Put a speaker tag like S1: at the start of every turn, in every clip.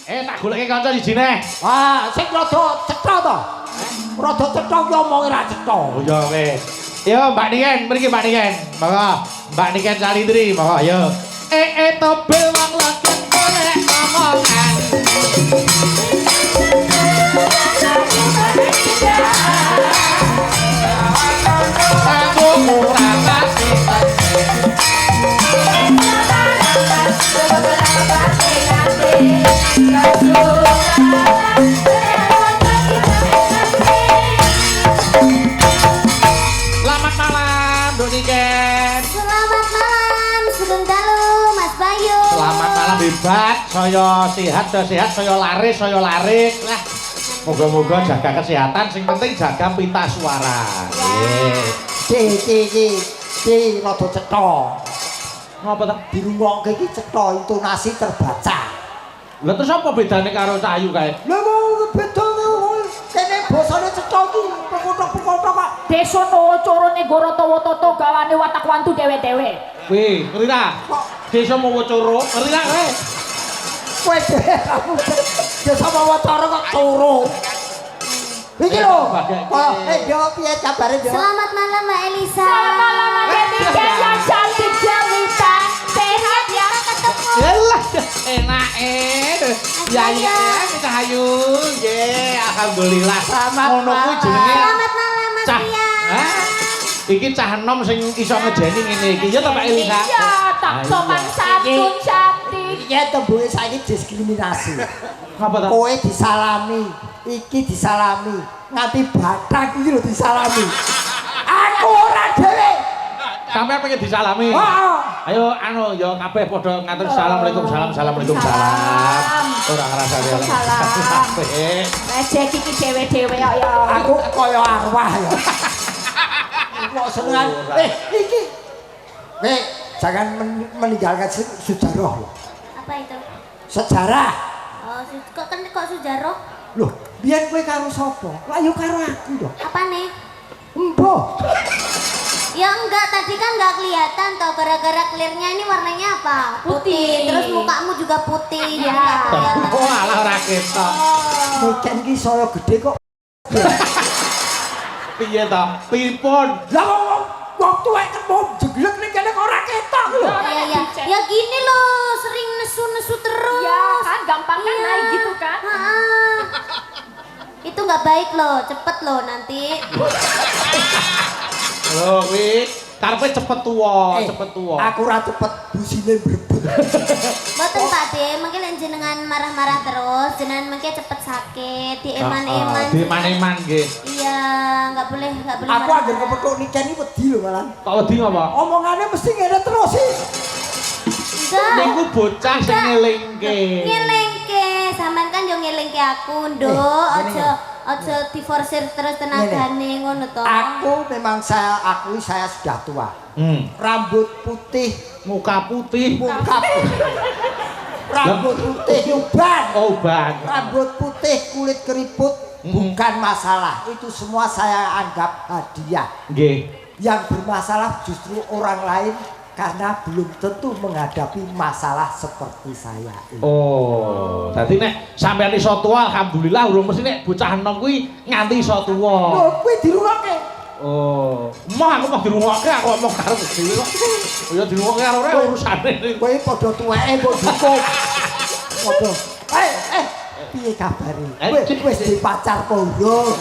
S1: Tak goleki kanca sijine.
S2: Ah, sing rada cetha to. Rada cetha ki omonge ra cetha.
S1: Oh ya wis. Yo Mbak Niken, mriki Mbak Niken. Monggo. Mbak Niken Salindri, monggo yo. Tobel wong legen golek omongan. Aku kurang kasih. Selamat malam, Dok Niken.
S3: Selamat malam, Sugeng Dalu, Mas Bayu.
S1: Selamat malam hebat, saya sehat, saya laris. Lah, moga-moga jaga kesehatan, sing penting jaga pita suara.
S2: Ki rada cetha.
S1: Ngapa ta?
S2: Dirungokke iki cetha, intonasi terbaca.
S1: Lah terus apa bedane karo Cahayu kae?
S2: Lah mau bedane kene basane cetha iki pekotok-pekotok Pak.
S4: Desa Nowocorone Gorotowototo gawane watak wantu dewe-dewe.
S1: Wih, ngerti ta? Desa Mowocoro, ngerti ta kowe?
S2: Kowe dhewe kamu desa Mowocoro kok coro. Iki lho. Yo piye kabare yo?
S3: Selamat malam Mbak Elisa.
S4: Selamat malam Mbak Elisa yang cantik jelita. Sehat ya ketemu.
S1: Yalah, enak ya Cahayu. Nggih, alhamdulillah. Ngono kuwi jenenge.
S3: Selamat malam Mas Ria.
S1: Iki cah enom sing iso ngejeni ngene iki ya ta Pak Elisa?
S4: Iya, tak sopan santun cantik.
S2: Iki tembuke saiki diskriminasi.
S1: Ngapa ta?
S2: Kowe disalami, iki disalami, nganti bathak iki lho disalami. Aku ora dhewe.
S1: Sampeyan pengen disalami.
S2: Heeh.
S1: Ayo ya kabeh padha ngatur assalamualaikum salam. Ora ngrasane oleh.
S4: Salam. Lecek iki dewe-dewe kok ya.
S2: Aku kaya arwah ya. Kok senengan. Iki. Jangan meninggalkan sejarah loh.
S3: Apa itu?
S2: Sejarah.
S3: Oh, kok Sujaro?
S2: Loh, biyen kowe karo sapa? Lah yo karo aku dong.
S3: Apa nih?
S2: Embo.
S3: Ya enggak, tadi kan enggak kelihatan toh gara-gara clearnya ini warnanya apa?
S4: Putih.
S3: Terus mukamu juga putih.
S4: Ya.
S3: Enggak kelihatan.
S1: Oh, alah ora ketok.
S2: Mungkin ki saya gede kok.
S1: Piye ta? Pripun?
S2: Lah wong tuwek kemum jeglek ning kene kok ora ketok lho.
S3: Iya. Ya gini loh, sering nesu-nesu terus.
S4: Ya kan gampang kan naik gitu kan.
S3: Heeh. Itu nggak baik loh, cepet loh nanti.
S1: Lho kuwi karepe cepet tuwa.
S2: Aku ora cepet busine brebet.
S3: Mboten Pak De, mungkin lek jenengan marah-marah terus, jenengan mungkin cepet sakit, dieman-eman.
S1: Dieman-eman nggih.
S3: Iya, nggak boleh
S2: Aku
S3: marah.
S2: anggere kepethuk nikah iki wedi lho malah.
S1: Kok wedi ngapa?
S2: Omongane mesti ngene terus sih.
S3: Enggak.
S1: Niku bocah sing ngelingke.
S3: Ngelengke, sampean kan yo ngelengke aku, Nduk. Aja diforsir terus tenagane ngono to.
S2: Aku memang saya akui saya sudah tua. Rambut putih,
S1: Muka putih.
S2: rambut putih
S1: Uban.
S2: rambut putih, kulit keriput bukan masalah. Itu semua saya anggap hadiah.
S1: Nggih.
S2: Yang bermasalah justru orang lain karena belum tentu menghadapi masalah seperti saya ini.
S1: Oh, dadi nek sampeyan iso tuwa alhamdulillah urung mesti nek bocah enom kuwi nganti iso tuwa.
S2: Loh, kuwi dirungokke.
S1: Oh, aku mah dirungokke aku ngomong karo dhewe kok. Ya dirungokke karo ora urusane.
S2: Kowe padha tuweke mbok dukung. Padha. Piye kabare? Kowe wis di pacar kok urung?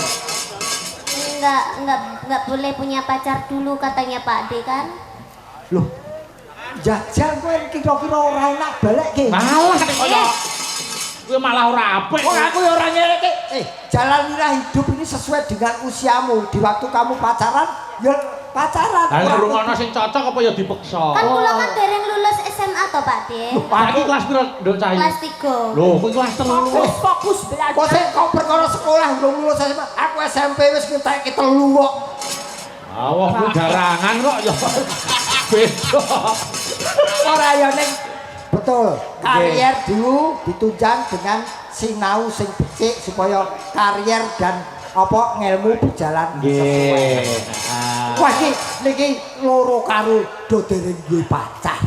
S3: Enggak boleh punya pacar dulu katanya Pak De kan.
S2: Loh. Jajal kowe kira-kira ora enak balekke.
S1: Malah nek kaya kowe malah ora apik.
S2: Kok aku ya ora ngeleke. Jalanilah hidup ini sesuai dengan usiamu. Di waktu kamu pacaran, ya pacaran.
S1: Lah nek rungono sing cocok apa ya dipeksa.
S3: Kan kula kan dereng lulus SMA to Pak De.
S1: Pak iki kelas piro, Nduk Cahayu?
S3: Kelas 3.
S1: Lho, kuwi kelas 3.
S4: Fokus belajar.
S2: Kok sik kok perkara sekolah belum lulus SMA. Aku SMP wis ngentekke 3 kok.
S1: Wah, kuwi garangan kok ya. Beda.
S2: Ora ya ning betul. Karier dulu ditunjang dengan sinau sing becik supaya karier dan apa ngelmu berjalan
S1: Nggih.
S2: Wah iki niki loro karo do dereng duwe pacar.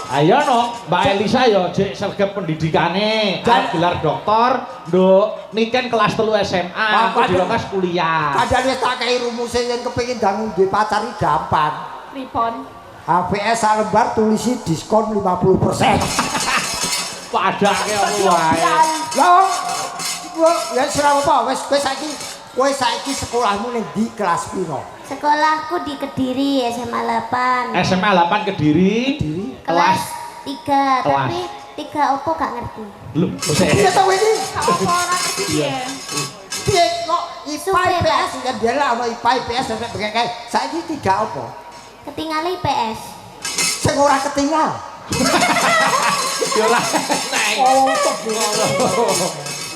S1: Ayo no, Mbak Elisa yo jek sergap pendidikane,
S2: Dan-
S1: gelar doktor, nduk niken kelas 3 SMA, aku dilokas kuliah.
S2: Kadang wis tak kei rumuse yen kepengin dangu duwe pacar iki gampang.
S4: Pripun?
S2: HVS salembar tulisi diskon 50%.
S1: Padake aku wae.
S2: Lah wong ya ora apa wis kowe saiki sekolahmu ning ndi kelas piro?
S3: Sekolahku di Kediri SMA 8.
S1: SMA 8 Kediri.
S3: Kelas 3,
S1: Kelas.
S3: tapi 3 opo gak ngerti.
S1: Lho,
S2: Iya to iki.
S4: Apa ora ngerti piye?
S2: Piye kok IPA
S3: Supaya,
S2: IPS kan dia lah ono IPA IPS sampe kayak saiki 3 apa?
S3: Ketinggalan IPS.
S2: Sing ora ketinggal.
S1: yo lah.
S2: Oh,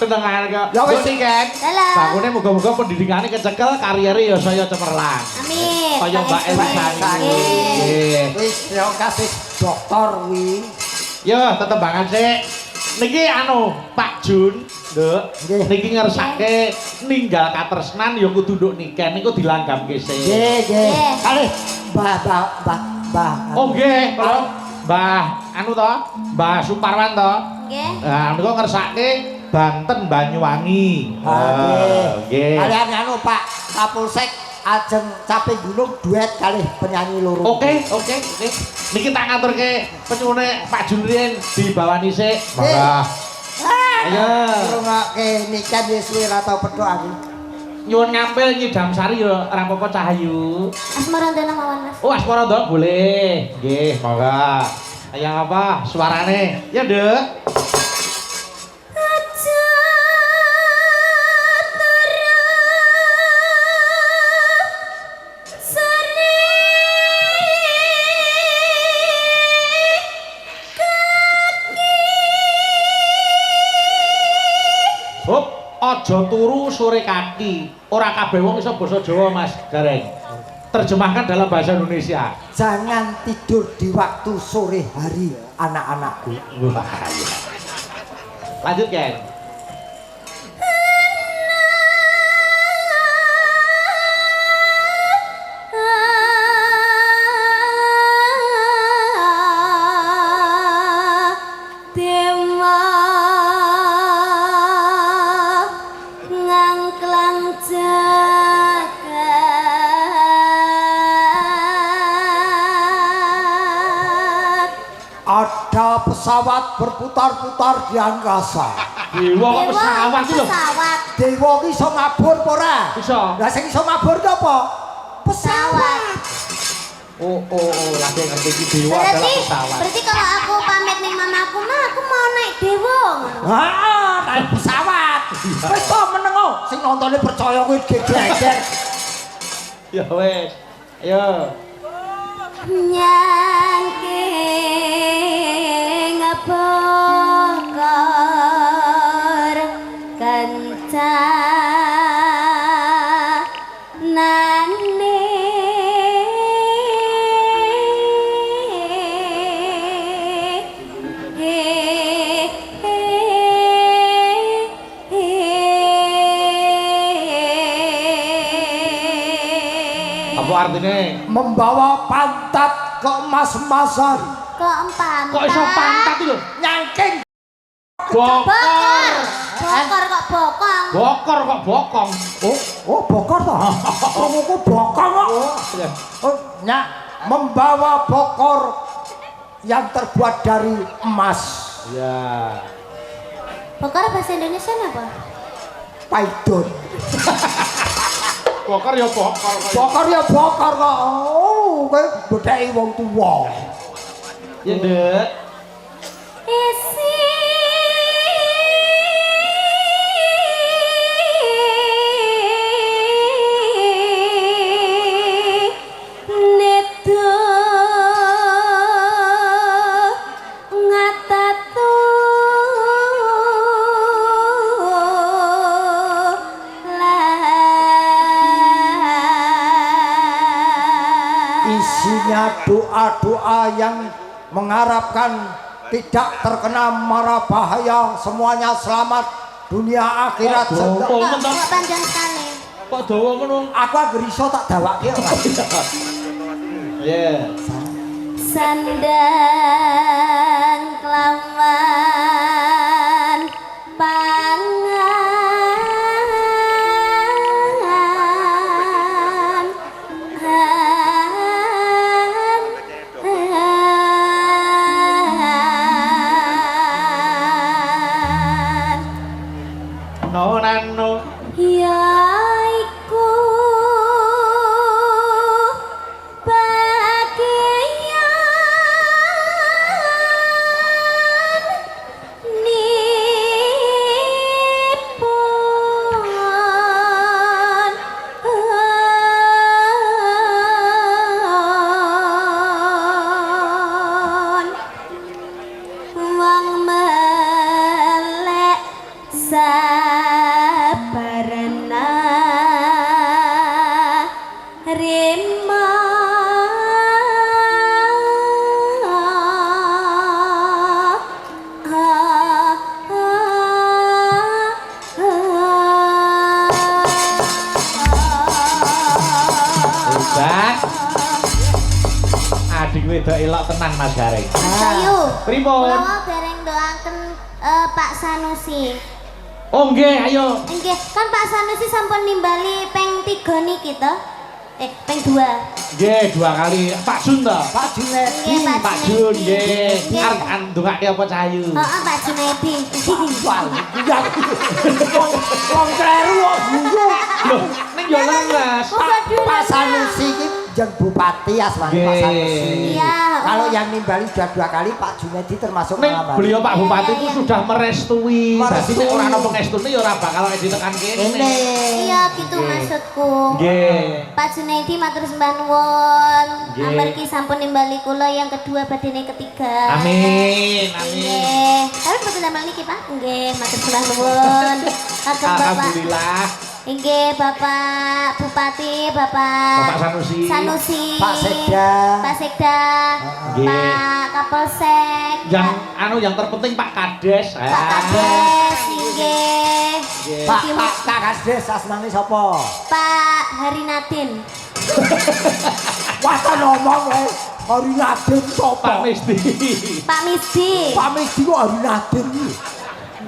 S1: Tenang aja.
S2: Ya wis.
S1: Kan.
S3: Dalam.
S1: Bakune muga-muga pendidikane kecekel, kariré ya saya cemerlang.
S3: Amin.
S1: Kaya Mbak Elisa
S3: Nggih.
S1: nggih.
S2: wis yo kasih dokter wi.
S1: Yo, tetembangan sik. Niki anu Pak Jun, Nduk.
S2: Nggih.
S1: Niki ngersake ninggal katresnan ya kudu nduk niken niku dilanggamke sik.
S2: Nggih, nggih.
S3: Nggih.
S2: Kalih Mbah.
S1: Oh nggih, kalau Mbah anu to, Mbah Suparwan to.
S3: Nggih.
S1: Nah, niku ngersake Banten Banyuwangi. Nggih.
S2: Kalian anu Pak Kapolsek ajeng capek gunung duet kalih penyanyi loro.
S1: Oke. Niki tak ngaturke penyuwune Pak Jun riyen dibawani sik. Monggo. Ayo.
S2: Ngrungokke niken wis suwe ra tau pedhok aku.
S1: Nyuwun ngampil nyidam sari ya ora apa-apa Cahayu.
S3: Asmarandana mawon, Mas.
S1: Oh, Aspara dong boleh. Nggih, monggo. Yang apa suarane? Ya, Nduk. Hop, aja turu sore kaki. Ora kabeh wong iso basa Jawa, Mas Gareng. Terjemahkan dalam bahasa Indonesia.
S2: Jangan tidur di waktu sore hari anak-anakku.
S1: Wah, iya. Lanjut, Ken.
S3: Dewa ngangklang jagat.
S2: Ada pesawat berputar-putar di angkasa.
S1: Dewa kok pesawat iki lho.
S3: Pesawat.
S2: Dewa ki iso mabur apa ora?
S1: Iso.
S2: Lah sing iso mabur ki apa? Pesawat.
S1: Oh, lagi ngerti iki dewa adalah
S3: Berarti,
S1: pesawat.
S3: berarti kalau aku pamit ning mamaku, "Ma, aku mau naik dewa."
S2: Naik pesawat. Wis to menengo. Sing nontone percaya kuwi geger.
S1: Ya wes. Ayo.
S3: Nyangking bokor kencanane
S1: Apa artinya?
S2: Membawa pantat ke emas-emasan.
S3: kok empat.
S1: Kok iso pantat iki lho?
S2: Nyangking.
S1: Bokor.
S3: Bokor kok bokong.
S1: Bokor kok bokong.
S2: Oh bokor toh. Krunguku bokor kok. Oh, nyak membawa bokor yang terbuat dari emas.
S1: Ya.
S3: Bokor bahasa Indonesia apa?
S2: Paidon.
S1: Bokor ya bokor.
S2: Bokor ya bokor kok. Oh, kowe godheki wong tuwa.
S1: Ya, Nduk.
S3: Isi nedo ngatatu
S2: Isinya doa-doa yang mengharapkan tidak terkena mara bahaya, semuanya selamat dunia akhirat.
S1: Oh,
S3: kok panjang sekali.
S1: Kok dawa ngono?
S2: Aku agar iso tak dawake ora.
S1: Ya.
S3: sandang kelawan pangan
S1: No nano
S3: yaiku bagian nipun wong melek sabarana rima
S1: hebat. Adik wedok elok tenan Mas Gareng.
S3: Ayo
S1: Pripun?
S3: kula dereng doaken Pak Sanusi.
S1: Oh nggih, ayo.
S3: Nggih, kan Pak Sanusi sampun nimbali peng 3 niki to? Peng 2.
S1: Nggih, 2 kali. Pak Jun to?
S2: Pak Junedi.
S3: Nggih,
S1: Pak Jun nggih.
S3: Nggih.
S1: Arep ndongake apa Cahayu?
S3: Heeh, Pak Junedi.
S2: Wong kleru kok guyu.
S1: Loh, ning yo leres.
S2: Pak Sanusi iki jeneng bupati asmane Pak
S1: Nggih.
S2: Sanusi.
S3: Iya.
S2: Kalau yang nimbali sudah 2 kali Pak Junedi termasuk
S1: Ning
S2: ngelambari.
S1: beliau Pak
S3: Iya,
S1: Bupati
S3: iya,
S1: itu
S3: iya.
S1: sudah merestui. Dadi nek ora ana pengestune ya ora bakal ditekan kene.
S2: Ini.
S3: Iya, gitu maksudku.
S1: Nggih.
S3: Pak Junaidi matur sembah nuwun.
S1: Nggih.
S3: Amargi sampun nimbali kula yang kedua badene ketiga.
S1: Amin, amin.
S3: Nggih. Tapi mboten damel niki, Pak. Nggih, matur sembah nuwun. Kagem Bapak.
S1: Alhamdulillah.
S3: Nggih, Bapak Bupati, Bapak
S1: Sanusi.
S3: Sanusi.
S2: Pak Sekda.
S3: Pak Sekda.
S1: Nggih.
S3: Pak Kapolsek.
S1: Yang terpenting Pak Kades.
S3: Pak Kades, nggih.
S1: Nggih.
S2: Pak Kasdes asmane sapa?
S3: Pak Harinadin.
S2: Wah, tak ngomong wae. Hari Nadin
S1: Pak
S2: sapa?
S1: Misdi.
S3: Pak Misdi.
S2: Pak Misdi kok Hari Nadin iki?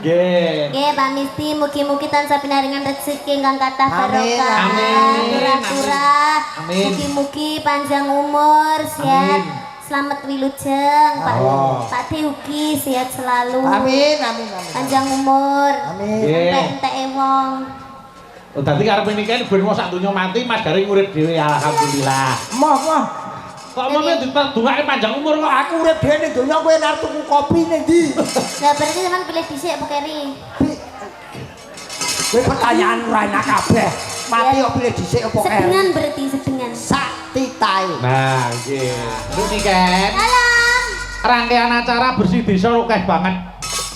S1: Nggih.
S3: Nggih, Pak Misdi, mugi-mugi tansah pinaringan rezeki ingkang kathah
S2: Amin,
S3: barokah.
S1: amin,
S3: Turah-turah.
S1: amin.
S3: Mugi-mugi panjang umur, sehat.
S1: Amin.
S3: Selamat wilujeng, Pak.
S1: Oh.
S3: Pak Teuki sehat selalu.
S2: Amin, amin, amin.
S3: Panjang umur.
S2: Amin.
S1: Nggih.
S3: Entek-enteke wong.
S1: Oh, dadi karepe niki ben mau sak donya mati Mas Gareng urip dhewe alhamdulillah.
S2: Moh.
S1: Kok mene ditungake panjang umur kok.
S2: Aku urip dhewe ning donya kowe nek tuku kopi ning ndi?
S3: Lah berarti sampean pilih dhisik apa keri?
S2: Kowe pertanyaan ora enak kabeh. Mati kok pilih dhisik apa kere?
S3: Sedengan berarti sedengan.
S2: Sak titahe.
S1: Nah, nggih. Niki kan
S3: Dalam.
S1: rangkaian acara bersih desa akeh banget.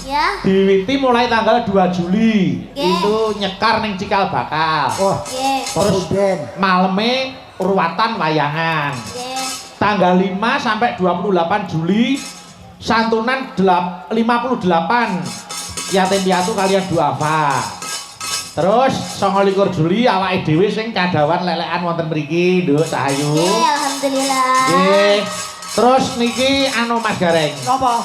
S3: Ya.
S1: Diwiti mulai tanggal 2 Juli.
S3: Nggih.
S1: Itu nyekar ning Cikal Bakal.
S2: Wah,
S3: Nggih.
S2: presiden.
S1: Maleme urwatan wayangan.
S3: Nggih.
S1: Tanggal 5 sampai 28 Juli santunan 58 yatim piatu kalian duafa. Terus 29 Juli awake dhewe sing kadawan lelekan wonten mriki, Nduk Cahayu.
S3: Nggih, alhamdulillah.
S1: Nggih. Terus niki anu Mas Gareng.
S2: Napa?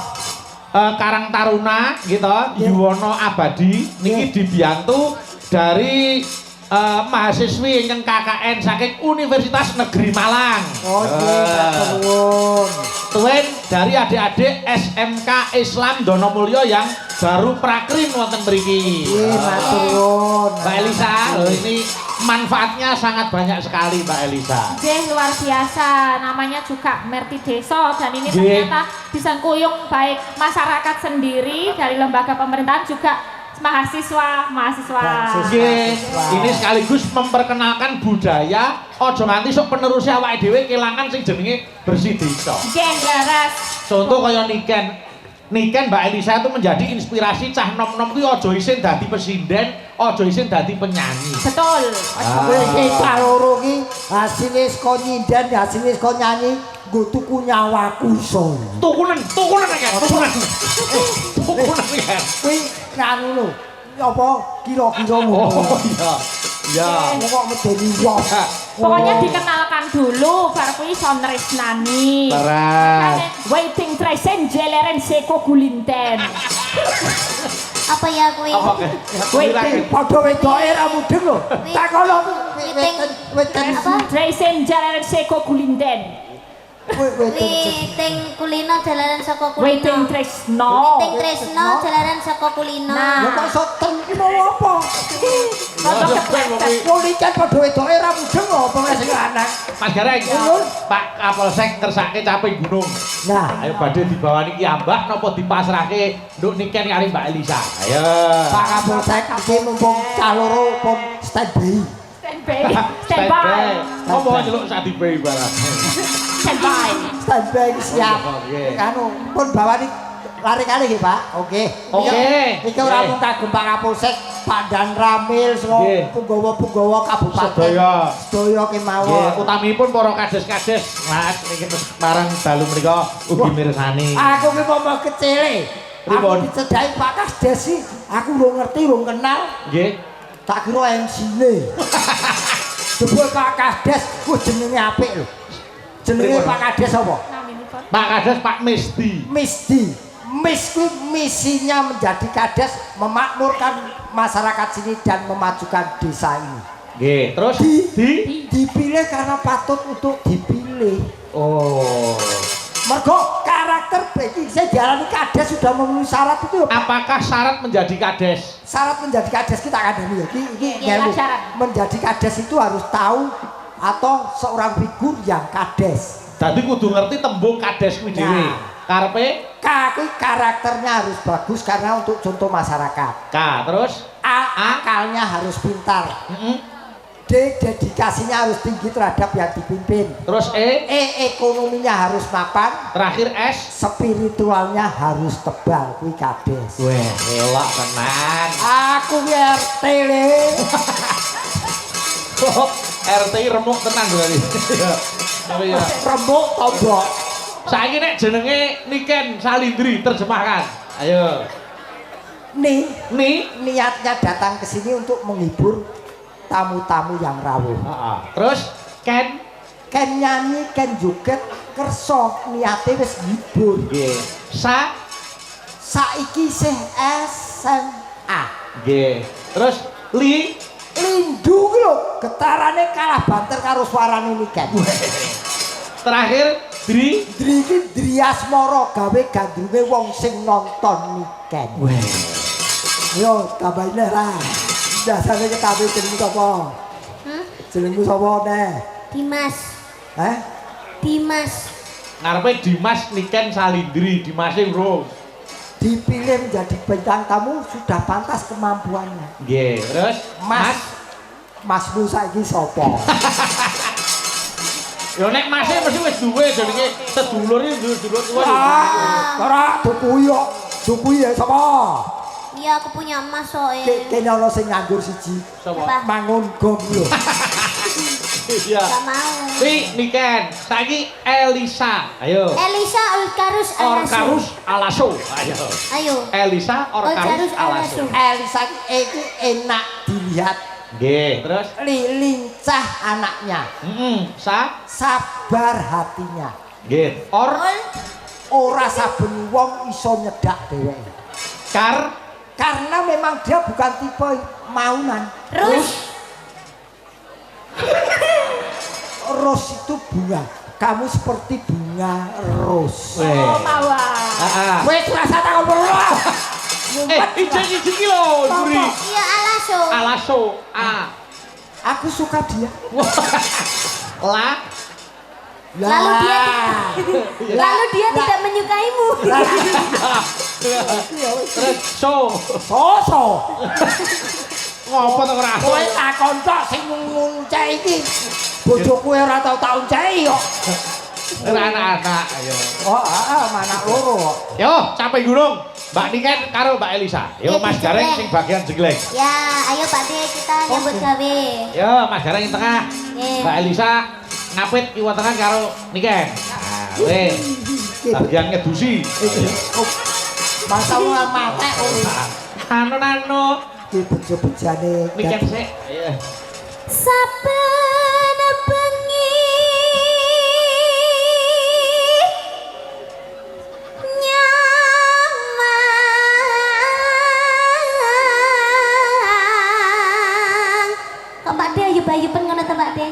S1: Karang Taruna gitu, Yuwono Abadi niki dibantu dari mahasiswi ingkang KKN saking Universitas Negeri Malang.
S2: Oh, matur nuwun.
S1: Tuwen dari adik-adik SMK Islam Donomulyo yang baru prakrin wonten mriki.
S2: Nggih, matur nuwun.
S1: Mbak Elisa, ini manfaatnya sangat banyak sekali Mbak Elisa.
S4: Nggih, luar biasa. Namanya juga Merti Deso dan ini
S1: Nggih.
S4: ternyata disengkuyung baik masyarakat sendiri dari lembaga pemerintahan juga mahasiswa.
S1: Nggih, ini sekaligus memperkenalkan budaya ojo nganti sok penerusnya awake dhewe kelangan sing jenenge bersih desa.
S4: Nggih, leres.
S1: Contoh kaya Niken Mbak Elisa itu menjadi inspirasi cah nom-nom kuwi aja isin dadi presiden, aja isin dadi penyanyi.
S4: Betul.
S2: Kowe iki kaloro iki hasile saka nyindan, hasile saka nyanyi, nggo tuku nyawaku iso.
S1: Tukunen akeh, tukunen. Tukunen akeh.
S2: Kuwi nganu lho. Apa kira-kira
S1: Oh
S2: ngono.
S1: iya. Ya.
S2: Kok medeni wong.
S4: Pokoknya dikenalkan dulu baru kuwi iso nresnani.
S1: Terus.
S4: Waiting tresen jeleren seko gulinten.
S3: Apa ya kuwi?
S1: Apa ke?
S2: Waiting padha wedoke ra mudeng lho. Takono
S3: Waiting.
S2: waiting
S3: Apa?
S4: Tresen jeleren seko gulinten.
S3: Waiting kulino jalanan saka kulino.
S4: Waiting tresno.
S3: Waiting tresno jalanan saka kulino.
S4: Nah.
S2: Lha kok iso ten ki mau apa?
S4: Foto kepleset.
S2: Wong iki kan padha wedoke ra mudeng lho apa sing lanang.
S1: Mas Gareng, Pak Kapolsek ngersake caping gunung.
S2: Nah,
S1: Ayo badhe dibawani ki ambak napa dipasrahke nduk niken kali Mbak Elisa. Ayo.
S2: Pak Kapolsek iki mumpung caloro pun standby.
S4: Standby.
S1: Ngomong nyeluk sak dipe barang.
S4: Standby.
S2: Standby siap.
S1: Oke.
S2: Kanu pun bawani lari kali nggih, Pak. Oke.
S1: Oke.
S2: Iki ora mung kagem Pak Kapolsek, Pak Dan Ramil semua
S1: Nggih.
S2: punggawa-punggawa kabupaten.
S1: Sedaya.
S2: Sedaya
S1: Nggih,
S2: kemawon.
S1: utamipun para kades-kades, Mas, niki marang dalu menika ugi mirsani.
S2: Aku ki mau kecele. Aku
S1: Pripun?
S2: dicedhaki Pak Kasdes sih. Aku ora ngerti, ora kenal.
S1: Nggih.
S2: Tak kira MC-ne. Jebul Pak Kasdes ku jenenge apik lho. Jenenge
S1: Pripun?
S2: Pak Kades apa?
S4: Naminipun.
S1: Pak Kades Pak Misdi.
S2: Misdi. Mis ku misinya menjadi kades memakmurkan masyarakat sini dan memajukan desa ini.
S1: Nggih, terus
S2: Dipilih karena patut untuk dipilih.
S1: Oh.
S2: Mergo karakter bagi saya diarani kades sudah memenuhi syarat itu.
S1: Apakah syarat menjadi kades?
S2: Syarat menjadi kades kita kandani ya. Iki
S4: Iya,
S2: ngelu.
S4: syarat.
S2: Menjadi kades itu harus tahu atau seorang figur yang kades.
S1: Dadi kudu ngerti tembung kades kuwi dhewe.
S2: Nah.
S1: Karepe
S2: Kuwi karakternya harus bagus karena untuk contoh masyarakat.
S1: K, terus
S2: Akalnya harus pintar.
S1: heeh.
S2: D. Dedikasinya harus tinggi terhadap yang dipimpin.
S1: Terus
S2: Ekonominya harus mapan.
S1: terakhir S.
S2: Spiritualnya harus tebal. Kuwi kades.
S1: Weh, elok tenan.
S2: Aku RT le.
S1: RTI remuk tenan berarti. Tapi ya.
S2: Rembuk tombok.
S1: Saiki nek jenenge Niken Salindri terjemahkan. Ayo.
S2: Nih,
S1: Ni.
S2: niatnya datang ke sini untuk menghibur tamu-tamu yang rawuh.
S1: Heeh. Terus Ken.
S2: Ken nyanyi, ken joget, kerso niate wis ngibur.
S1: Nggih. Sa.
S2: Saiki sih SMA.
S1: Nggih. Terus Li.
S2: Lindu ki lho, getarane kalah banter karo suarane Niken.
S1: Terakhir Dri.
S2: Driki Driasmara gawe gandrunge wong sing nonton Niken.
S1: Weh.
S2: Yo tambahin ra. Dasane ketabe jenengmu sapa? Jenengmu sapa neh?
S3: Dimas.
S2: Heh?
S3: Dimas.
S1: Ngarepe Dimas Niken Salindri, Dimase urung.
S2: Dipilih menjadi bintang tamu sudah pantas kemampuannya.
S1: Nggih. Terus
S2: Masmu saiki sapa?
S1: Yo nek Mase mesti wis duwe jenenge sedulur iki sedulur tuwa.
S2: Ora tuku yo. Tuku ya sapa?
S3: Iya aku punya emas soalnya.
S2: Kene ana sing nganggur siji.
S1: Sapa?
S3: Apa?
S2: Mangun gong lho.
S1: Iya.
S3: Gak mau.
S1: Pi Niken, saiki Elisa. Ayo.
S3: Elisa Olkarus Alasu.
S1: Orkarus Alaso. Ayo.
S3: Ayo.
S1: Elisa Orkarus
S3: Olkarus
S1: Alaso.
S3: Alasu.
S2: Elisa iki enak dilihat.
S1: Nggih, terus
S2: Lincah anaknya.
S1: Sa.
S2: Sabar hatinya.
S1: Nggih.
S2: Ora saben wong iso nyedak dheweke. Karena memang dia bukan tipe maunan.
S3: Rus.
S2: Ros itu bunga. Kamu seperti bunga ros.
S4: Oh, mawar.
S1: Heeh.
S2: Wes rasa takon perlu.
S1: Ijeng iki lho, Duri.
S3: Iya Alaso.
S1: Alaso. A.
S2: Aku suka dia.
S1: La.
S3: Lalu dia tidak menyukaimu.
S1: Terus so.
S2: Soso.
S1: Ngopo to ora?
S2: Kowe takon tok sing nguncek iki. Bojoku ora tau tak unceki kok.
S1: Ora anak-anak. Ayo.
S2: Oh, anak loro.
S1: Yo, capek gunung. Mbak Niken karo Mbak Elisa. Yo
S3: Iya,
S1: Mas Gareng
S3: dijelek.
S1: sing bagian jegleng.
S3: Ya, ayo Pak De kita nyambut gawe.
S1: Yo Mas Gareng yang tengah.
S3: Nggih.
S1: Mbak Elisa ngapit kiwa tengah karo Niken. Nah, weh. Bagian ngedusi.
S2: Masa wong matek
S1: Anu.
S2: iki bejo-bejane
S1: Niken sik. Ayo.
S3: Saben ayub-ayuban ngono to Pak De.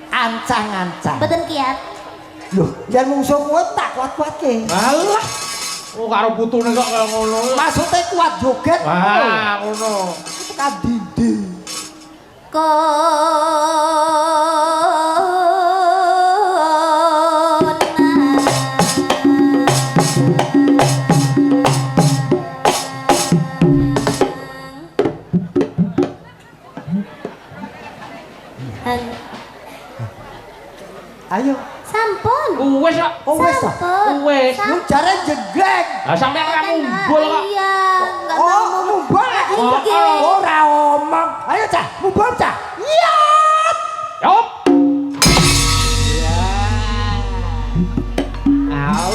S2: Ancang-ancang.
S3: Mboten kiat.
S2: Loh, yen mungsuh kowe tak kuat-kuatke.
S1: Alah. Oh karo putune kok kaya ngono.
S2: Maksudnya kuat joget.
S1: Wah, ngono.
S2: Tekan dindi. Ayo.
S3: Sampun.
S1: Wes kok.
S2: Oh wes ta.
S3: Sampun.
S1: Wes.
S2: Lu jare jeglek.
S1: Lah sampe ora mumbul kok.
S3: Iya, enggak
S2: Oh,
S3: mau
S2: mumbul.
S3: Iki.
S2: Ora omong. Ayo cah, mumbul cah. Iya.
S1: Yop. Ya. Au.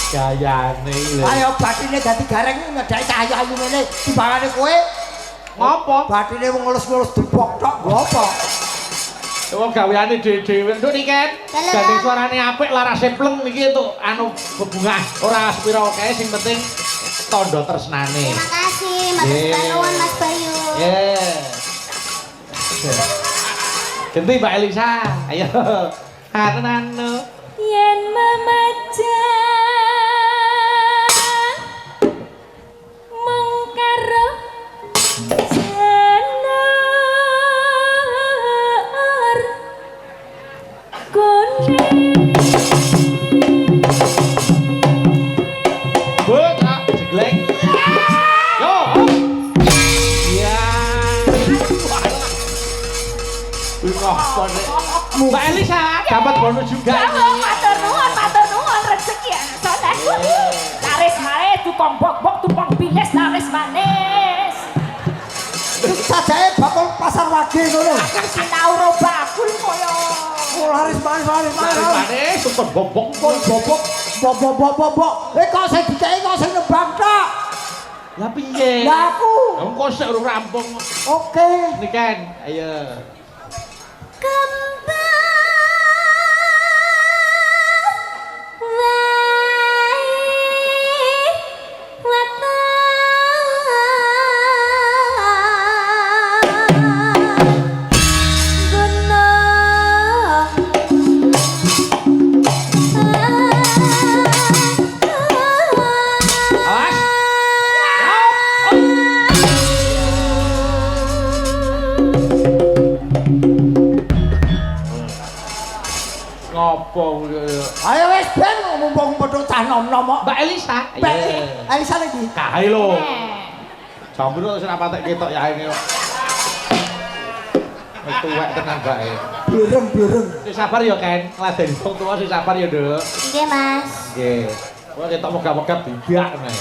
S1: Gayane lho.
S2: Ayo batine dadi gareng ngedaki cahaya ayu ngene timbangane kowe.
S1: Ngopo?
S2: Batine wong ngelus-ngelus depok tok, nggo apa?
S1: Wong gaweane dhewe-dhewe. Nduk Niken.
S3: Dalah.
S1: Gandeng suarane apik, larase pleng iki entuk anu bebungah. Ora sepira kae sing penting tandha tresnane.
S3: Terima kasih, matur
S1: Yeah.
S3: nuwun Mas Bayu.
S1: Ganti Mbak Elisa. Ayo. Anu.
S4: Yen memajang mengkaro senor kuning
S1: Bu, tak jeglek. Yo. Iya. Mbak Elisa dapat bonus juga ini.
S4: matur nuwun rezeki anak soleh. Laris manis tukang bok-bok tukang biles laris manis.
S2: Sajae bakul pasar wage ngono.
S4: Aku sinau ro bakul koyo.
S2: Oh, laris manis.
S1: Manis, super bobok.
S2: Kok bobok. Kok sing dikeki kok sing nembang tok.
S1: Lah piye?
S2: Lah aku.
S1: Wong kok sik urung rampung.
S2: Oke.
S1: Niken, ayo. Awas. Ngopo kuwi?
S2: Ayo wis ben mumpung padha cah nom-nom kok.
S1: Mbak Elisa.
S2: Mbak
S1: Ayo.
S2: Elisa lagi.
S1: Kae lho. Jambul wis ora patek ketok ya ini kok. Wis tuwek tenan bae.
S2: Bireng.
S1: Sing sabar ya Ken, ngladeni wong tuwa sing sabar ya, Nduk.
S3: Nggih, Mas.
S1: Nggih. Kok ketok megap-megap dibak meneh.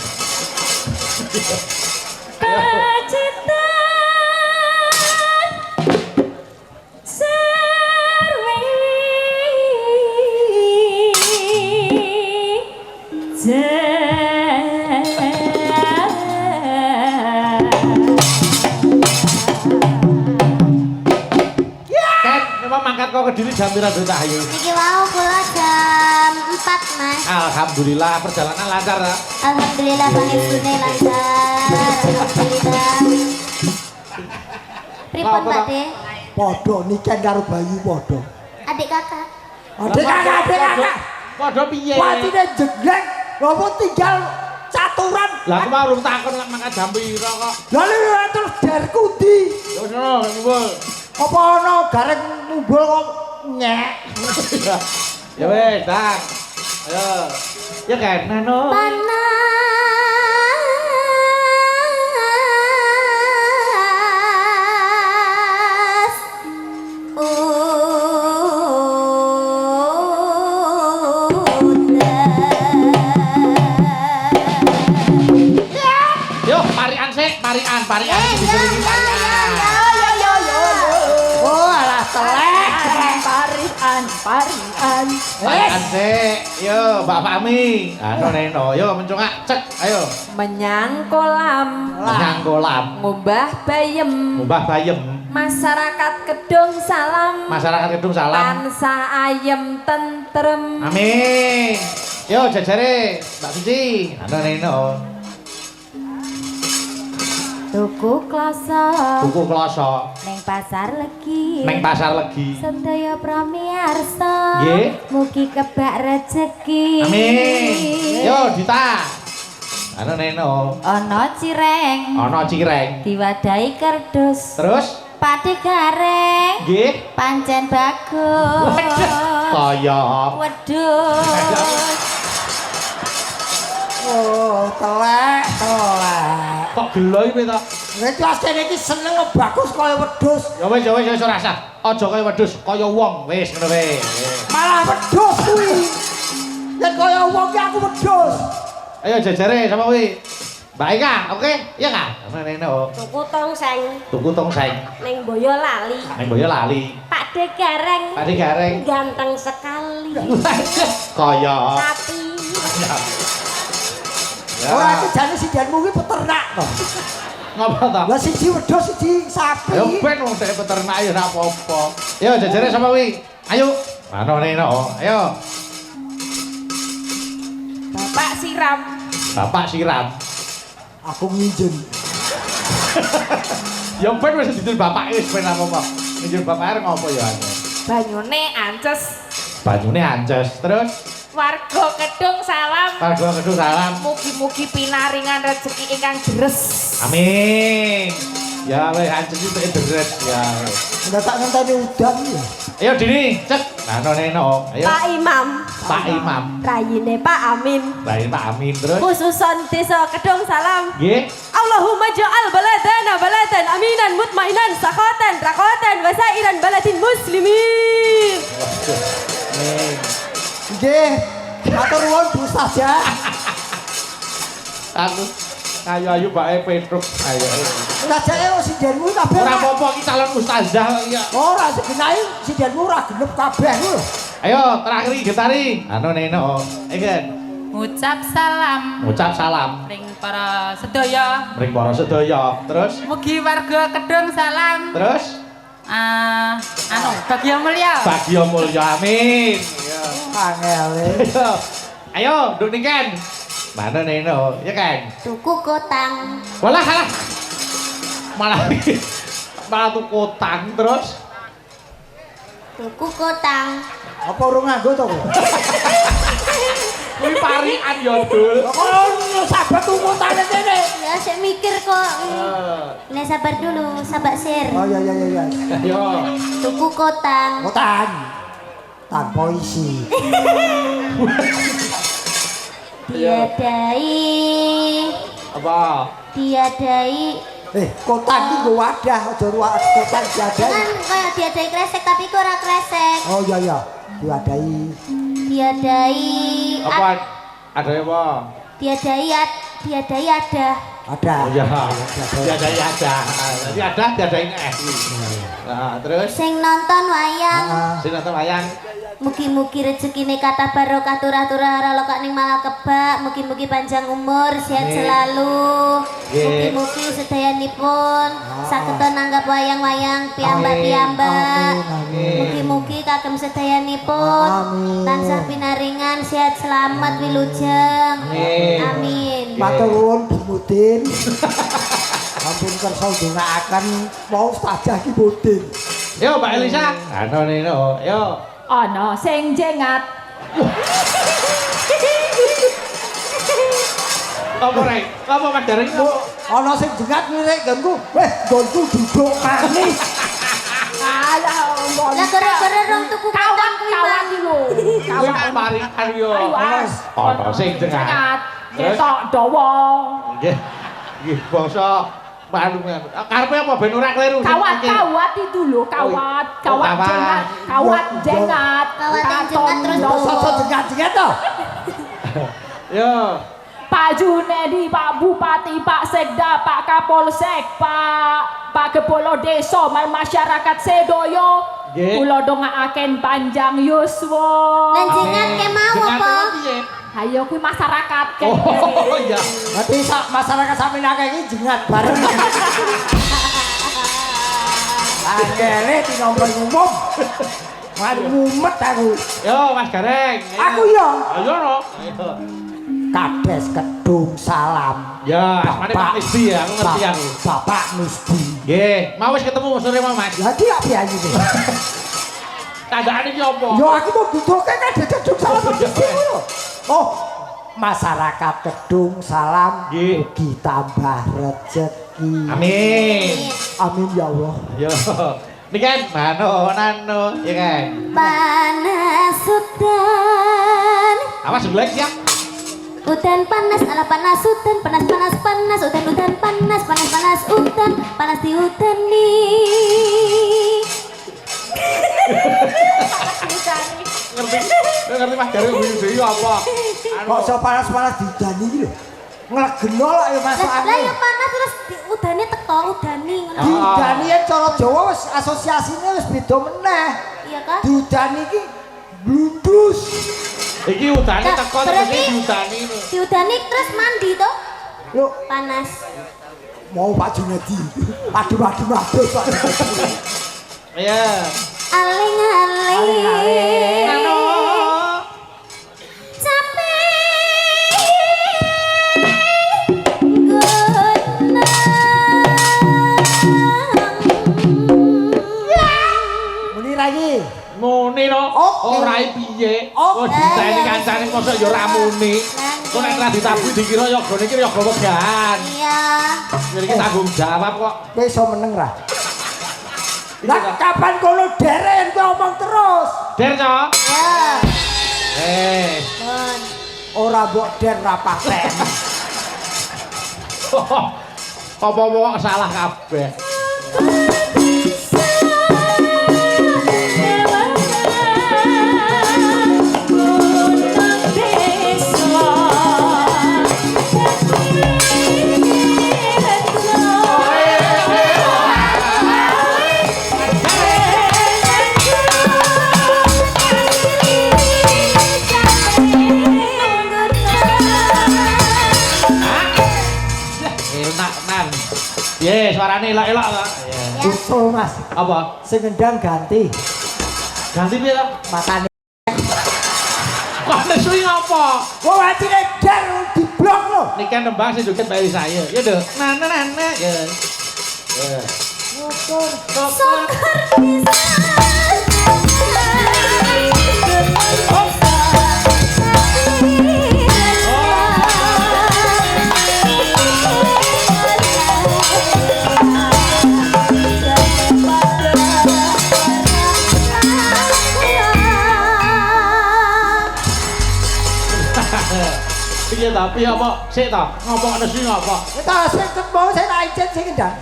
S1: Ken, memang mangkat kok kediri jam pira Nduk Cahyu?
S3: Niki wau kula jam 4, Mas.
S1: Alhamdulillah perjalanan lancar ya.
S3: Alhamdulillah pangestune lancar. Alhamdulillah. Pripun Pak De?
S2: Padha Niken karo Bayu padha.
S3: Adik kakak.
S2: Adik kakak.
S1: Padha piye?
S2: Watine jeglek. Lha apa tinggal caturan.
S1: Lah aku mau urung takon lek mangkat jam pira kok.
S2: Lah lha terus derku di.
S1: Ya wis ngono, ngumpul.
S2: Apa ana gareng mumbul kok nyek.
S1: Ya wis, Bang. Ayo. Ya kan, Nano.
S3: Panas.
S1: Yo, parian sik, parian. Diselingi parian.
S2: Oh, alah telek.
S4: Parian.
S1: Parian sik. Yo, Mbak Fami. Anu Neno, yo mencongak, cek. Ayo.
S5: Menyang kolam
S1: Nang kolam.
S5: ngubah bayem
S1: Mbah Bayem.
S5: masyarakat Kedung salam
S1: Masyarakat Kedung salam.
S5: tansah ayem tentrem
S1: Amin. Yo, jajare Mbak Suci. Anu Neno.
S3: Tuku kloso
S1: Tuku kloso
S3: ning pasar legi.
S1: neng pasar legi.
S3: Sedaya pramiarsa.
S1: Nggih.
S3: Mugi kebak rejeki.
S1: Amin. Yo Dita. Anu Neno.
S3: Ana cireng.
S1: Ana cireng.
S3: Diwadahi kerdus.
S1: Terus
S3: Pati gareng.
S1: nggih.
S3: Pancen bagus.
S1: Kaya
S3: Wedhus.
S2: Oh, telek.
S1: kok gelo iki to?
S2: Nek asline iki seneng bagus kaya wedhus.
S1: Ya wis ora usah. Aja kaya wedhus, kaya wong. Wis ngono wae.
S2: Malah wedhus kuwi. Nek kaya wong ki aku wedhus.
S1: Ayo jajare sama kuwi. Mbak Eka, oke? Iya Kak? Neno.
S3: Tuku tongseng
S1: Tuku tongseng.
S3: ning Boyolali.
S1: Neng Boyolali.
S3: Pakde gareng.
S1: Padi gareng.
S3: Ganteng sekali.
S1: Kaya.
S3: Sapi.
S1: Ya.
S2: Ora iki jane sidanmu kuwi peternak to.
S1: Ngapa ta?
S2: Lah siji wedhus siji sapi.
S1: Ayo ben wong dhek peternak ya ora apa-apa. Yo jajare sama kuwi. Ayo. Mano Neno. Ayo.
S5: Bapak siram.
S1: Bapak siram.
S2: Aku nginjen.
S1: Ya ben wis didul bapak wis ben apa-apa. Nginjen bapak arep ngopo ya anu.
S5: Banyune ances.
S1: Banyune ances. Terus
S5: Warga Kedung salam.
S1: Warga Kedung salam.
S5: Mugi-mugi pinaringan rezeki ingkang deres.
S1: Amin. Ya wis ances itu deres ya.
S2: Ndak tak ngenteni udan ya.
S1: Ayo Dini, cek. Mano Neno. Ayo.
S3: Pak Imam.
S1: Pak Imam.
S3: Rayine Pak Amin.
S1: Baik Pak Amin terus.
S3: Khususon Desa Kedung Salam.
S1: Nggih.
S3: Allahumma ja'al baladana baladan aminan mutmainan sakhatan rakhatan wa sairan baladin muslimin.
S1: Amin.
S2: Nggih. Matur nuwun Bu saja.
S1: Aku ayu bae Petruk. Ayo.
S2: Lah jane sidanmu kabeh.
S1: Ora apa-apa iki calon ustazah ya.
S2: Ora segenai sidanmu ora genep kabeh lho.
S1: Ayo terakhir gitari. Anu Neno. Egen.
S5: Ngucap salam
S1: Ngucap salam
S5: ring para sedaya.
S1: ring para sedaya. Terus
S5: Mugi warga Kedung salam.
S1: terus
S5: Bagya mulya.
S1: Bagya mulya amin. Iya.
S2: Angele.
S1: Ayo. Ayo nduk niken. Mana Neno, ya kan?
S3: Tuku kotang.
S1: Walah kalah. Malah tuh kotang terus.
S3: Tuku kotang.
S2: Apa urung nganggo to kowe?
S1: Kuwi parikan ya, Dul.
S2: Kok sabar tuku tane kene.
S3: Ya saya mikir kok. Nih sabar dulu, sabar sir.
S2: Oh iya.
S1: Ayo.
S3: Tuku kotang.
S2: Kotan. Tanpa isi.
S3: Diadai.
S1: Apa?
S3: Diadai.
S2: Kotan iki nggo wadah aja ruwet kotan diadai.
S3: Kan kayak diadai kresek tapi kok ora kresek.
S2: Oh iya. Diadai.
S3: Diadai.
S1: Apa? Ada apa?
S3: Diadai ada.
S2: Ada.
S1: Oh iya. Tiada ada. Jadi ada tiada ini. Nah, terus
S3: Sing nonton wayang.
S1: sing nonton wayang.
S3: Mugi-mugi rezekine kata barokah turah-turah ora lokak ning malah kebak. Mugi-mugi panjang umur, sehat selalu. Mugi-mugi sedayanipun saged nanggap wayang-wayang piyambak-piyambak. Mugi-mugi kagem sedayanipun tansah pinaringan sehat selamat wilujeng. Amin.
S2: Matur nuwun Bu Mudin. Ampun kersa ndongaaken mau ustazah ki Mudin.
S1: Yo Mbak Elisa. Anu Neno, yo.
S4: Ana sing jengat.
S1: Apa rek? Apa Mas Dareng?
S2: Ana sing jengat lirik nggonku. Weh, nggonku duduk manis.
S4: Alah,
S3: Lah gara-gara rong tuku kotang kuwi
S4: kawan
S3: Bang.
S4: lho.
S1: Kuwi parikan yo. Ana sing jengat. Terus?
S4: Ketok dawa.
S1: Nggih. Nggih bangsa manungan. Karepe apa ben ora kleru.
S4: Kawat itu lho, kawat jengat, kawat jengat.
S3: Kawat yang jengat terus
S2: Sosok jengat-jengat to.
S1: Yo.
S4: Pak Junedi, Pak Bupati, Pak Sekda, Pak Kapolsek, Pak Kepala Desa, masyarakat sedoyo.
S1: Nggih.
S4: Kula dongaaken panjang yuswa.
S3: Lan jengat ke mau apa?
S4: Hayo kuwi masyarakat
S1: Oh iya.
S2: Berarti masyarakat sampe akeh iki jengat bareng. Angele tinompol umum. Mari mumet aku.
S1: Yo Mas Gareng.
S2: Aku yo.
S1: Ayo no.
S2: Kades Kedung Salam.
S1: Ya, asmane Pak Misdi ya, aku ngerti aku.
S2: Bapak Misdi.
S1: Nggih, mau wis ketemu sore mau Mas.
S2: Lah iki piye iki?
S1: Kandhane iki apa?
S2: Yo aku mau duduke Kades Kedung Salam Misdi ngono. Oh, masyarakat Kedung Salam
S1: Nggih.
S2: mugi tambah rezeki.
S1: Amin.
S2: Amin ya Allah.
S1: Yo. Ini kan nano, ya kan?
S3: Panas hutan.
S1: Awas jelek ya.
S3: Hutan panas, ala panas hutan, panas panas panas, hutan panas, panas panas hutan, panas di hutan nih.
S1: Ngerti Mas dari video apa?
S2: Kok so panas-panas didani iki lho. Nglegeno lho ya masukane.
S3: Lah yang panas terus di udane teko udani ngono.
S2: Didani ya cara Jawa wis asosiasine wis beda meneh.
S3: Iya kan?
S2: Didani iki blundus.
S1: Iki udane teko terus diudani.
S3: Diudani terus mandi toh?
S2: Yuk,
S3: Panas.
S2: mau Pak Junedi. Aduh Pak.
S1: Iya.
S3: Aling-aling.
S1: Nano.
S2: Muni lagi.
S1: Muni no.
S2: Oke.
S1: Ora piye.
S2: Oke.
S1: Oh diteni kancane mosok ya ora muni. Kok nek ra ditabuh dikira yogane iki yoga wegan.
S3: Iya.
S1: Jadi iki tanggung jawab kok.
S2: Kowe iso meneng ra? Lah kapan kono deren kowe omong terus.
S1: Der to.
S3: Ya. Pun.
S2: Ora mbok der ra paten.
S1: Apa-apa salah kabeh. Ye, suarane elok-elok kok.
S2: Usul Mas.
S1: Apa?
S2: Sing ngendang ganti.
S1: Ganti piye to?
S2: Matane.
S1: Kok nesu apa?
S2: Wong atine der diblok lho.
S1: Niki kan nembang sing joget Mbak Elisa ya. Ya lho. Nana ya. Ya.
S3: Sokar bisa.
S1: Piye tapi apa? Sik to, ngopo nesu ngopo?
S2: Kita sing ketemu sing ajen sing ngendang.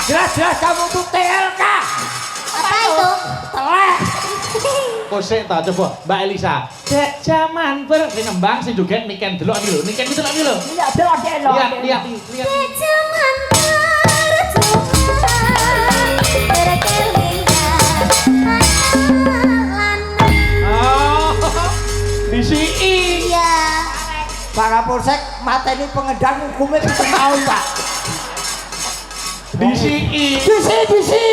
S2: Jelas-jelas kamu tuh TLK.
S3: Apa itu?
S2: Telek.
S1: Kok sik to coba Mbak Elisa. Dek jaman ber sing nembang sing joget niken delok iki lho. Niken iki delok iki lho.
S4: Iya, delok.
S1: Lihat.
S3: Jangan
S1: Oh. Disiki.
S3: Iya.
S2: Pak Kapolsek mateni pengendang hukumnya 7 tahun, Pak.
S1: Disiki.
S2: Disi.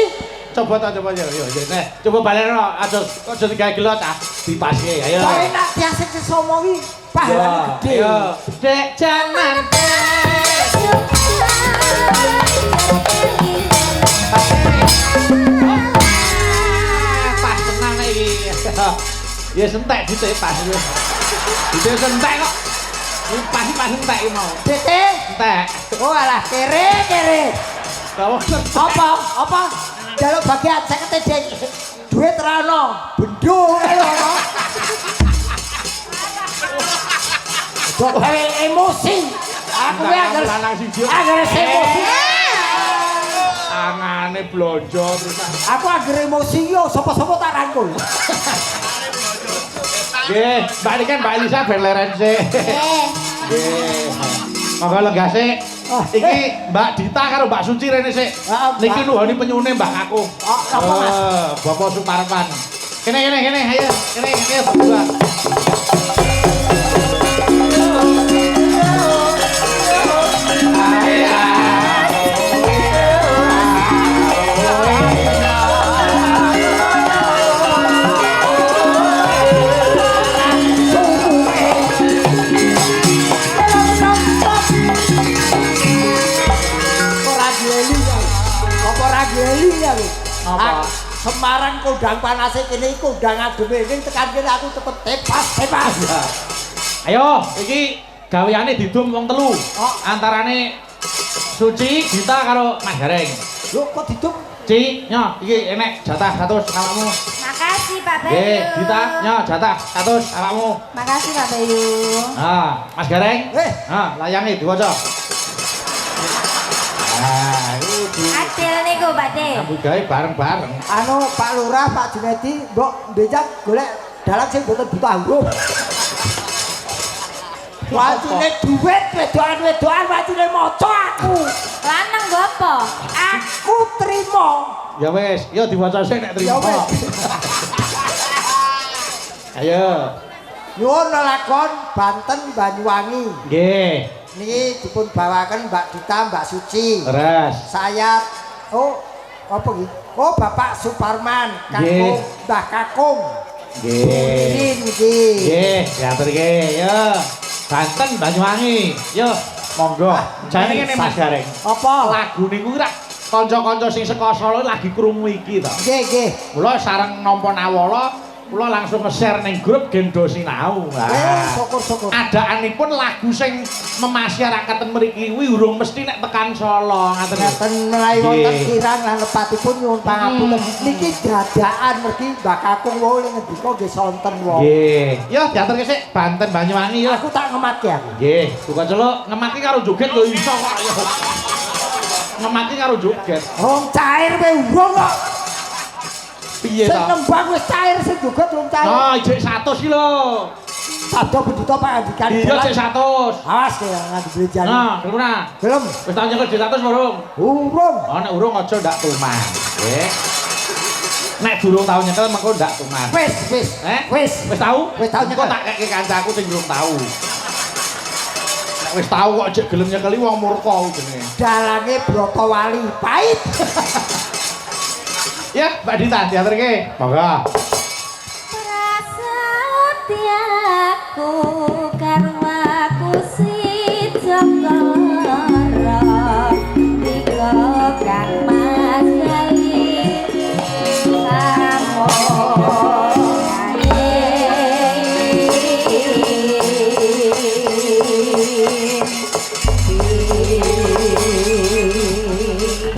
S1: Coba ya. Nah, coba baleno aja digawe gelo ta dipasike. Ayo.
S2: Tapi nak tiasik sesomongi pahalane gede.
S1: Ayo. Dek jaman pas tenang iki. Ya sentek dite pas iki. Dite sentek kok. Ini pas entek iki mau.
S2: Dite.
S1: Entek.
S2: Oh alah kere.
S1: Bawa
S2: Apa? Jaluk bagian 50 dek. Duit ra ono. Bendung ae ono. Kok emosi. Aku ya
S1: lanang siji.
S2: emosi.
S1: Tangane blonjo terus.
S2: Aku agar emosi yo sapa-sapa tak rangkul.
S1: Nggih, Mbak ini kan Mbak Elisa ben leren sik. Nggih. Monggo lenggah sik. Iki Mbak Dita karo Mbak Suci rene sik. Niki nuhoni penyune Mbak aku.
S2: Apa Mas?
S1: Bapak Suparman. Kene, ayo. Kene, berdua.
S2: leli ya lho.
S1: Apa?
S2: Semarang kondang panase kene iku kondang ademe ning tekan kene aku cepet tepas.
S1: Ayo, iki gaweane didum wong telu.
S2: Oh.
S1: Antarane Suci, Dita karo Mas Gareng.
S2: Lho kok didum?
S1: Ci, nyo, iki enek jatah 100 awakmu.
S3: Makasih Pak Bayu.
S1: Nggih, Dita, nyo jatah 100 awakmu.
S3: Makasih Pak Bayu.
S1: Mas Gareng. Layange diwaca.
S3: Adil niku Pak De.
S1: Nyambut gawe bareng-bareng.
S2: Anu Pak Lurah, Pak Junedi, mbok becak golek dalan sing boten buta huruf. Wajine duit, wedoan-wedoan wajine maca aku.
S3: Lanang nggo apa?
S2: Aku trimo.
S1: Ya wis, yo diwaca sik nek
S2: Ya
S1: trimo.
S2: wis.
S1: Ayo.
S2: Nyuwun lakon Banten Banyuwangi.
S1: Nggih.
S2: Niki dipun bawaken Mbak Dita, Mbak Suci.
S1: Leres.
S2: Saya apa iki? Oh, Bapak Suparman, Kakung, Mbah Kakung.
S1: Nggih.
S2: Niki.
S1: Nggih, diatur nggih. Yo. Banten Banyuwangi. Yo, monggo. Jane ngene Mas Gareng.
S2: Apa?
S1: Lagu niku rak kanca-kanca sing saka Solo lagi krungu iki to.
S2: Nggih, nggih.
S1: Mula sareng nampa nawala, kula langsung nge-share ning grup Gendo Sinau.
S2: Syukur-syukur.
S1: Adaanipun lagu sing memasyarakaten mriki kuwi urung mesti nek tekan Solo ngaten.
S2: Ngaten menawi wonten kirang lan lepatipun nyuwun pangapunten. Niki dadaan mergi Mbak Kakung wau ning ngendika nggih sonten wong.
S1: Nggih. Yo diaturke sik Banten Banyuwangi yo.
S2: Aku tak ngematke aku.
S1: Nggih, bukan celuk ngemaki karo joget lho iso kok ayo. Ngemaki karo joget.
S2: Wong cair kowe urung kok.
S1: Piye
S2: Sing
S1: to?
S2: nembang wis cair sing joget urung cair.
S1: Nah, ijek 100 iki lho.
S2: Sadha bedita Pak Andikan.
S1: Iya cek 100.
S2: Awas ya nganti brejane.
S1: Nah, gelem ora?
S2: Gelem.
S1: Wis tau nyekel 100 urung?
S2: Urung.
S1: Oh, nek urung aja ndak tuman. Nggih. Nek durung tau nyekel mengko ndak tuman.
S2: Wis.
S1: Wis tau?
S2: Wis tau
S1: Engko
S2: nyekel.
S1: tak keke kancaku sing durung tau. Nek wis tau kok jek gelem nyekeli wong murka jenenge.
S2: Dalange Brotowali pait.
S1: Ya, Mbak Dita diaturke. Monggo.
S3: Prasetyaku karmaku si Jogara tiga kang Mas Gali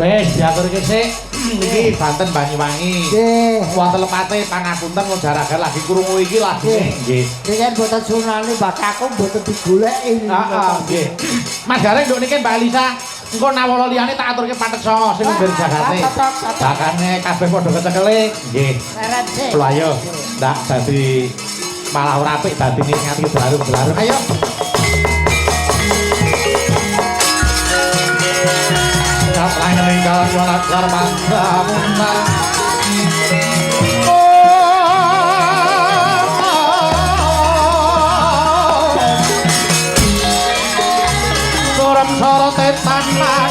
S1: Wis diaturke sik. Iki Banten Banyuwangi.
S2: Nggih.
S1: Wonten lepate pangapunten wong jaragan lagi krungu iki lagine. Nggih.
S2: Dengan boten sunane Mbak Kakung boten digoleki.
S1: Heeh, nggih. Mas Gareng nduk niki Mbak Elisa. Engko nawala liyane tak aturke pantet songo sing ngger jagate. Bakane kabeh padha kecekele. Nggih.
S2: Leret sik.
S1: Lho ayo. Ndak dadi malah ora apik dadine nganti blarung-blarung. Ayo. Kaplang ninggal walat sarmangga munang. Suram sorote tanah